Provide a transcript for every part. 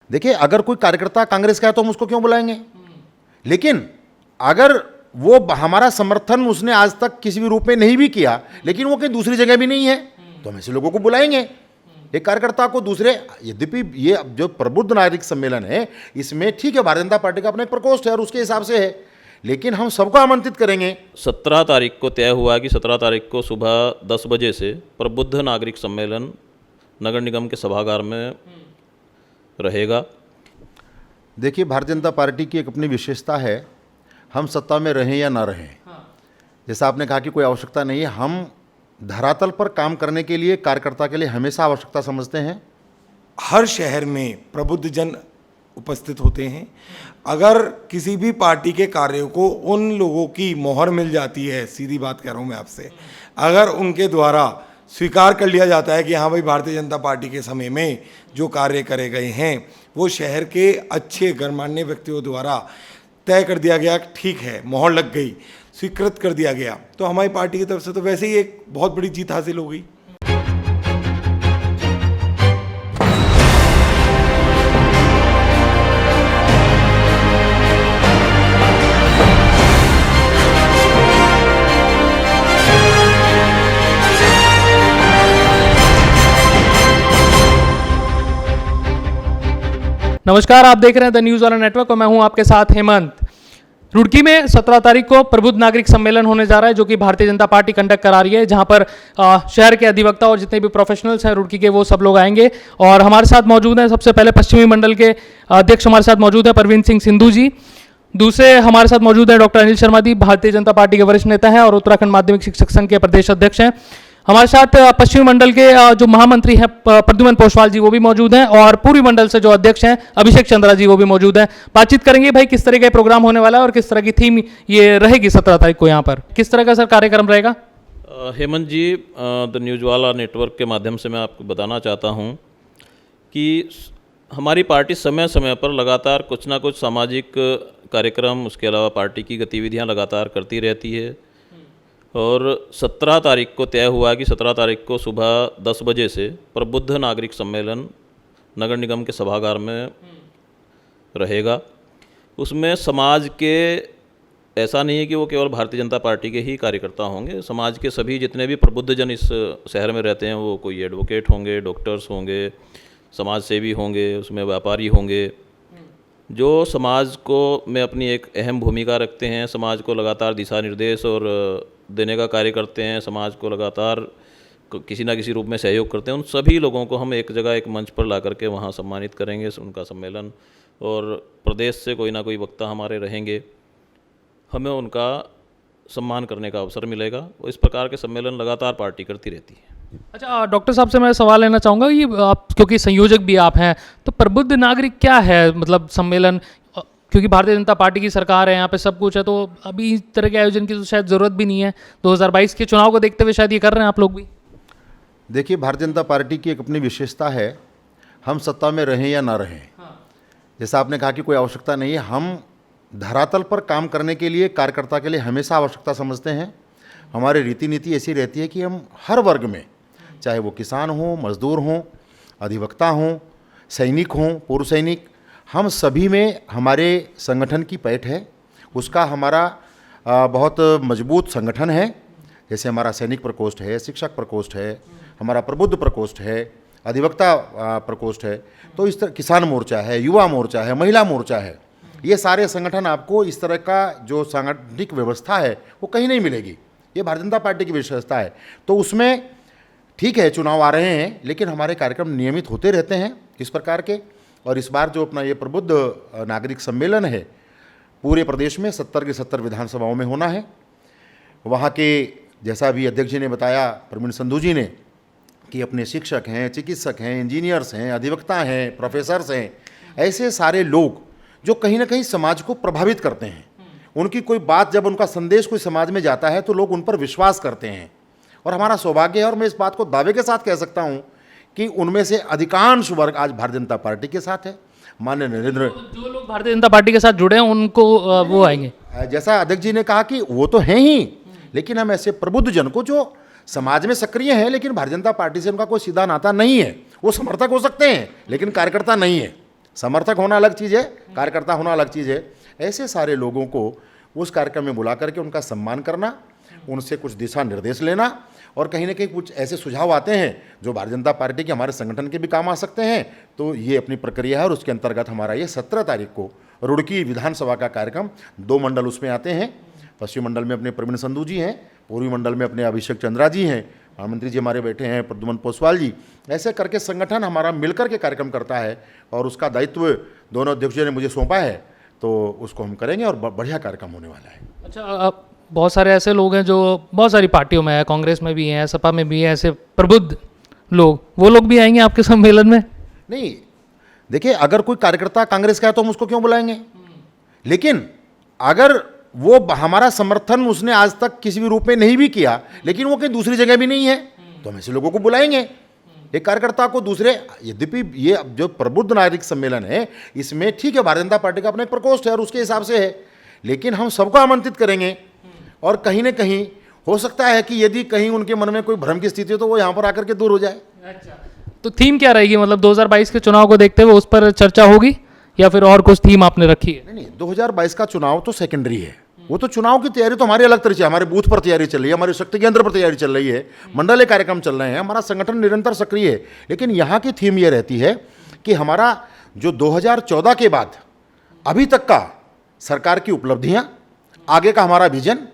देखिए, अगर कोई कार्यकर्ता कांग्रेस का है तो हम उसको क्यों बुलाएंगे, लेकिन अगर वो हमारा समर्थन उसने आज तक किसी भी रूप में नहीं भी किया, लेकिन वो कहीं दूसरी जगह भी नहीं है, तो हम ऐसे लोगों को बुलाएंगे। एक कार्यकर्ता को दूसरे, यद्यपि ये जो प्रबुद्ध नागरिक सम्मेलन है, इसमें ठीक है भारतीय जनता पार्टी का अपना एक प्रकोष्ठ है और उसके हिसाब से है, लेकिन हम सबको आमंत्रित करेंगे। 17 तारीख को तय हुआ कि 17 तारीख को सुबह 10 बजे से प्रबुद्ध नागरिक सम्मेलन नगर निगम के सभागार में रहेगा। देखिए, भारतीय जनता पार्टी की एक अपनी विशेषता है, हम सत्ता में रहें या ना रहें, जैसा आपने कहा कि कोई आवश्यकता नहीं है, हम धरातल पर काम करने के लिए कार्यकर्ता के लिए हमेशा आवश्यकता समझते हैं। हर शहर में प्रबुद्ध जन उपस्थित होते हैं। अगर किसी भी पार्टी के कार्यों को उन लोगों की मोहर मिल जाती है, सीधी बात कह रहा हूँ मैं आपसे, अगर उनके द्वारा स्वीकार कर लिया जाता है कि हाँ भाई भारतीय जनता पार्टी के समय में जो कार्य करे गए हैं वो शहर के अच्छे गणमान्य व्यक्तियों द्वारा तय कर दिया गया, ठीक है, मोहर लग गई, स्वीकृत कर दिया गया, तो हमारी पार्टी की तरफ से तो वैसे ही एक बहुत बड़ी जीत हासिल हो गई। नमस्कार, आप देख रहे हैं द न्यूज़ वाला नेटवर्क और मैं हूं आपके साथ हेमंत। रुड़की में 17 तारीख को प्रबुद्ध नागरिक सम्मेलन होने जा रहा है, जो कि भारतीय जनता पार्टी कंडक्ट करा रही है, जहां पर शहर के अधिवक्ता और जितने भी प्रोफेशनल्स हैं रुड़की के, वो सब लोग आएंगे। और हमारे साथ मौजूद हैं, सबसे पहले पश्चिमी मंडल के अध्यक्ष हमारे साथ मौजूद हैं परवीन सिंह सिंधु जी। दूसरे हमारे साथ मौजूद हैं डॉक्टर अनिल शर्मा जी, भारतीय जनता पार्टी के वरिष्ठ नेता हैं और उत्तराखंड माध्यमिक शिक्षक संघ के प्रदेश अध्यक्ष हैं। हमारे साथ पश्चिमी मंडल के जो महामंत्री हैं प्रद्युमन पोषवाल जी, वो भी मौजूद हैं, और पूर्वी मंडल से जो अध्यक्ष हैं अभिषेक चंद्रा जी, वो भी मौजूद हैं। बातचीत करेंगे भाई किस तरह का प्रोग्राम होने वाला है और किस तरह की थीम ये रहेगी 17 तारीख को, यहाँ पर किस तरह का सर कार्यक्रम रहेगा। हेमंत जी, द न्यूज़ वाला नेटवर्क के माध्यम से मैं आपको बताना चाहता हूँ कि हमारी पार्टी समय समय पर लगातार कुछ ना कुछ सामाजिक कार्यक्रम, उसके अलावा पार्टी की गतिविधियाँ लगातार करती रहती है। और 17 तारीख को तय हुआ कि 17 तारीख को सुबह 10 बजे से प्रबुद्ध नागरिक सम्मेलन नगर निगम के सभागार में रहेगा। उसमें समाज के, ऐसा नहीं है कि वो केवल भारतीय जनता पार्टी के ही कार्यकर्ता होंगे, समाज के सभी जितने भी प्रबुद्ध जन इस शहर में रहते हैं, वो कोई एडवोकेट होंगे, डॉक्टर्स होंगे, समाज सेवी होंगे, उसमें व्यापारी होंगे, जो समाज को में अपनी एक अहम भूमिका रखते हैं, समाज को लगातार दिशा निर्देश और देने का कार्य करते हैं, समाज को लगातार किसी ना किसी रूप में सहयोग करते हैं। उन सभी लोगों को हम एक जगह, एक मंच पर ला करके वहाँ सम्मानित करेंगे, उनका सम्मेलन, और प्रदेश से कोई ना कोई वक्ता हमारे रहेंगे, हमें उनका सम्मान करने का अवसर मिलेगा। इस प्रकार के सम्मेलन लगातार पार्टी करती रहती है। अच्छा, डॉक्टर साहब से मैं सवाल लेना चाहूँगा, ये आप क्योंकि संयोजक भी आप हैं, तो प्रबुद्ध नागरिक क्या है, मतलब सम्मेलन, क्योंकि भारतीय जनता पार्टी की सरकार है, यहाँ पे सब कुछ है, तो अभी इस तरह के आयोजन की तो शायद ज़रूरत भी नहीं है। 2022 के चुनाव को देखते हुए शायद ये कर रहे हैं आप लोग भी। देखिए, भारतीय जनता पार्टी की एक अपनी विशेषता है, हम सत्ता में रहें या ना रहें, जैसा आपने कहा कि कोई आवश्यकता नहीं है, हम धरातल पर काम करने के लिए कार्यकर्ता के लिए हमेशा आवश्यकता समझते हैं। हमारी रीति नीति ऐसी रहती है कि हम हर वर्ग में, चाहे वो किसान हों, मजदूर हों, अधिवक्ता हों, सैनिक हों, पूर्व सैनिक, हम सभी में हमारे संगठन की पैठ है। उसका हमारा बहुत मजबूत संगठन है। जैसे हमारा सैनिक प्रकोष्ठ है, शिक्षक प्रकोष्ठ है, हमारा प्रबुद्ध प्रकोष्ठ है, अधिवक्ता प्रकोष्ठ है, तो इस तरह किसान मोर्चा है, युवा मोर्चा है, महिला मोर्चा है। ये सारे संगठन, आपको इस तरह का जो सांगठनिक व्यवस्था है वो कहीं नहीं मिलेगी। ये भारतीय जनता पार्टी की विशेषता है। तो उसमें ठीक है, चुनाव आ रहे हैं, लेकिन हमारे कार्यक्रम नियमित होते रहते हैं इस प्रकार के। और इस बार जो अपना ये प्रबुद्ध नागरिक सम्मेलन है, पूरे प्रदेश में 70 की 70 विधानसभाओं में होना है। वहाँ के, जैसा अभी अध्यक्ष जी ने बताया, प्रवीण सिंधु जी ने, कि अपने शिक्षक हैं, चिकित्सक हैं, इंजीनियर्स हैं, अधिवक्ता हैं, प्रोफेसर्स हैं, ऐसे सारे लोग जो कहीं ना कहीं समाज को प्रभावित करते हैं। उनकी कोई बात, जब उनका संदेश कोई समाज में जाता है तो लोग उन पर विश्वास करते हैं। और हमारा सौभाग्य है, और मैं इस बात को दावे के साथ कह सकता हूँ कि उनमें से अधिकांश वर्ग आज भारतीय जनता पार्टी के साथ है। माननीय नरेंद्र, जो लोग भारतीय जनता पार्टी के साथ जुड़े हैं उनको वो आएंगे, जैसा अध्यक्ष जी ने कहा कि वो तो हैं ही, लेकिन हम ऐसे प्रबुद्ध जन को जो समाज में सक्रिय हैं, लेकिन भारतीय जनता पार्टी से उनका कोई सीधा नाता नहीं है, वो समर्थक हो सकते हैं लेकिन कार्यकर्ता नहीं है, समर्थक होना अलग चीज़ है, कार्यकर्ता होना अलग चीज़ है। ऐसे सारे लोगों को उस कार्यक्रम में बुला करके उनका सम्मान करना, उनसे कुछ दिशा निर्देश लेना, और कहीं ना कहीं कुछ ऐसे सुझाव आते हैं जो भारतीय जनता पार्टी के हमारे संगठन के भी काम आ सकते हैं। तो ये अपनी प्रक्रिया है और उसके अंतर्गत हमारा ये 17 तारीख को रुड़की विधानसभा का कार्यक्रम, 2 मंडल उसमें आते हैं। पश्चिम मंडल में अपने प्रवीण संधू जी हैं, पूर्वी मंडल में अपने अभिषेक चंद्रा जी हैं, महामंत्री जी हमारे बैठे हैं प्रद्युमन पोसवाल जी। ऐसे करके संगठन हमारा मिलकर के कार्यक्रम करता है और उसका दायित्व दोनों अध्यक्षों ने मुझे सौंपा है, तो उसको हम करेंगे और बढ़िया कार्यक्रम होने वाला है। अच्छा, बहुत सारे ऐसे लोग हैं जो बहुत सारी पार्टियों में है, कांग्रेस में भी हैं, सपा में भी हैं, ऐसे प्रबुद्ध लोग, वो लोग भी आएंगे आपके सम्मेलन में? नहीं, देखिए, अगर कोई कार्यकर्ता कांग्रेस का है तो हम उसको क्यों बुलाएंगे, लेकिन अगर वो हमारा समर्थन उसने आज तक किसी भी रूप में नहीं भी किया, लेकिन वो कहीं दूसरी जगह भी नहीं है, तो हम ऐसे लोगों को बुलाएंगे। एक कार्यकर्ता को दूसरे, यद्यपि ये जो प्रबुद्ध नागरिक सम्मेलन है इसमें ठीक है भारतीय जनता पार्टी का अपना एक प्रकोष्ठ है और उसके हिसाब से है, लेकिन हम सबको आमंत्रित करेंगे। और कहीं ना कहीं हो सकता है कि यदि कहीं उनके मन में कोई भ्रम की स्थिति हो तो वो यहाँ पर आकर के दूर हो जाए। अच्छा, तो थीम क्या रहेगी? मतलब 2022 के चुनाव को देखते हुए उस पर चर्चा होगी या फिर और कुछ थीम आपने रखी है? नहीं, 2022 का चुनाव तो सेकेंडरी है, वो तो चुनाव की तैयारी तो हमारी अलग तरह से, हमारे बूथ पर तैयारी चल रही है, हमारे शक्ति केंद्र पर तैयारी चल रही है, मंडलीय कार्यक्रम चल रहे हैं, हमारा संगठन निरंतर सक्रिय है। लेकिन यहाँ की थीम ये रहती है कि हमारा जो 2014 के बाद अभी तक का सरकार की उपलब्धियाँ, आगे का हमारा विजन,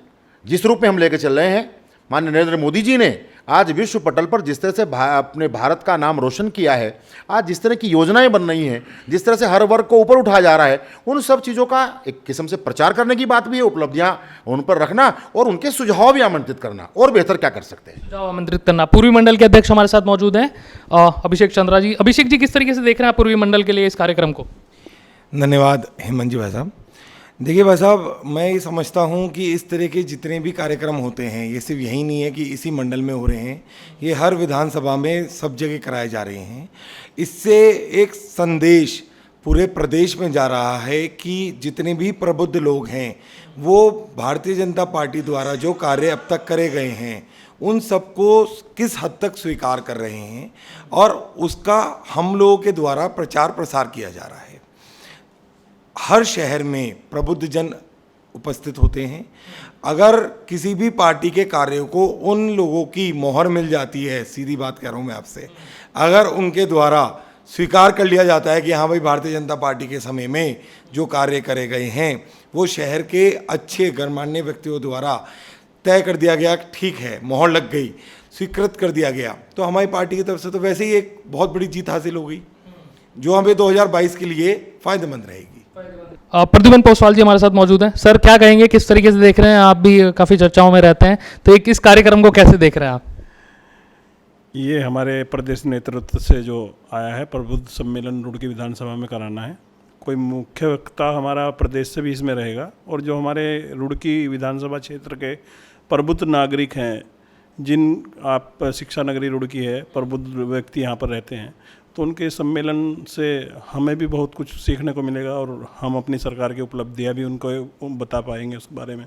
जिस रूप में हम लेके चल रहे हैं। माननीय नरेंद्र मोदी जी ने आज विश्व पटल पर जिस तरह से अपने भारत का नाम रोशन किया है, आज जिस तरह की योजनाएं बन रही हैं, जिस तरह से हर वर्ग को ऊपर उठाया जा रहा है, उन सब चीज़ों का एक किस्म से प्रचार करने की बात भी है, उपलब्धियां उन पर रखना और उनके सुझाव भी आमंत्रित करना, और बेहतर क्या कर सकते हैं सुझाव आमंत्रित करना। पूर्वी मंडल के अध्यक्ष हमारे साथ मौजूद हैं, अभिषेक चंद्रा जी। अभिषेक जी, किस तरीके से देख रहे हैं पूर्वी मंडल के लिए इस कार्यक्रम को? धन्यवाद हेमंत जी भाई साहब। देखिए भाई साहब, मैं ये समझता हूँ कि इस तरह के जितने भी कार्यक्रम होते हैं, ये सिर्फ यही नहीं है कि इसी मंडल में हो रहे हैं, ये हर विधानसभा में सब जगह कराए जा रहे हैं। इससे एक संदेश पूरे प्रदेश में जा रहा है कि जितने भी प्रबुद्ध लोग हैं वो भारतीय जनता पार्टी द्वारा जो कार्य अब तक करे गए हैं उन सबको किस हद तक स्वीकार कर रहे हैं और उसका हम लोगों के द्वारा प्रचार प्रसार किया जा रहा है। हर शहर में प्रबुद्ध जन उपस्थित होते हैं। अगर किसी भी पार्टी के कार्यों को उन लोगों की मोहर मिल जाती है, सीधी बात कह रहा हूँ मैं आपसे, अगर उनके द्वारा स्वीकार कर लिया जाता है कि हाँ भाई भारतीय जनता पार्टी के समय में जो कार्य करे गए हैं वो शहर के अच्छे गणमान्य व्यक्तियों द्वारा तय कर दिया गया, ठीक है, मोहर लग गई, स्वीकृत कर दिया गया, तो हमारी पार्टी की तरफ से तो वैसे ही एक बहुत बड़ी जीत हासिल हो गई जो हमें 2022 के लिए फ़ायदेमंद रहेगी। प्रद्युमन पोसवाल जी हमारे साथ मौजूद हैं। सर, क्या कहेंगे, किस तरीके से देख रहे हैं? आप भी काफ़ी चर्चाओं में रहते हैं, तो एक इस कार्यक्रम को कैसे देख रहे हैं आप? ये हमारे प्रदेश नेतृत्व से जो आया है, प्रबुद्ध सम्मेलन रुड़की विधानसभा में कराना है। कोई मुख्य वक्ता हमारा प्रदेश से भी इसमें रहेगा और जो हमारे रुड़की विधानसभा क्षेत्र के प्रबुद्ध नागरिक हैं, जिन आप शिक्षा नगरी रुड़की है, प्रबुद्ध व्यक्ति यहाँ पर रहते हैं, तो उनके सम्मेलन से हमें भी बहुत कुछ सीखने को मिलेगा और हम अपनी सरकार की उपलब्धियाँ भी उनको बता पाएंगे उस बारे में।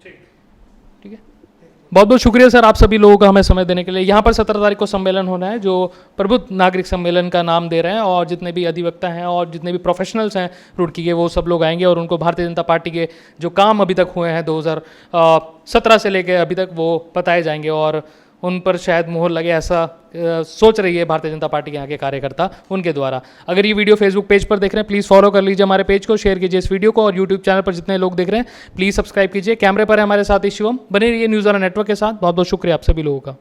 ठीक है, बहुत बहुत शुक्रिया सर आप सभी लोगों का हमें समय देने के लिए। यहाँ पर 17 तारीख को सम्मेलन होना है जो प्रबुद्ध नागरिक सम्मेलन का नाम दे रहे हैं, और जितने भी अधिवक्ता हैं और जितने भी प्रोफेशनल्स हैं रुड़की के, वो सब लोग आएंगे और उनको भारतीय जनता पार्टी के जो काम अभी तक हुए हैं 2017 से लेकर अभी तक वो बताए जाएंगे और उन पर शायद मोहर लगे, ऐसा सोच रही है भारतीय जनता पार्टी के यहाँ के कार्यकर्ता उनके द्वारा। अगर ये वीडियो फेसबुक पेज पर देख रहे हैं प्लीज़ फॉलो कर लीजिए हमारे पेज को, शेयर कीजिए इस वीडियो को, और यूट्यूब चैनल पर जितने लोग देख रहे हैं प्लीज़ सब्सक्राइब कीजिए। कैमरे पर है हमारे साथ शिवम, बने रहिए न्यूज़ ऑन नेटवर्क के साथ। बहुत बहुत शुक्रिया आप सभी लोगों का।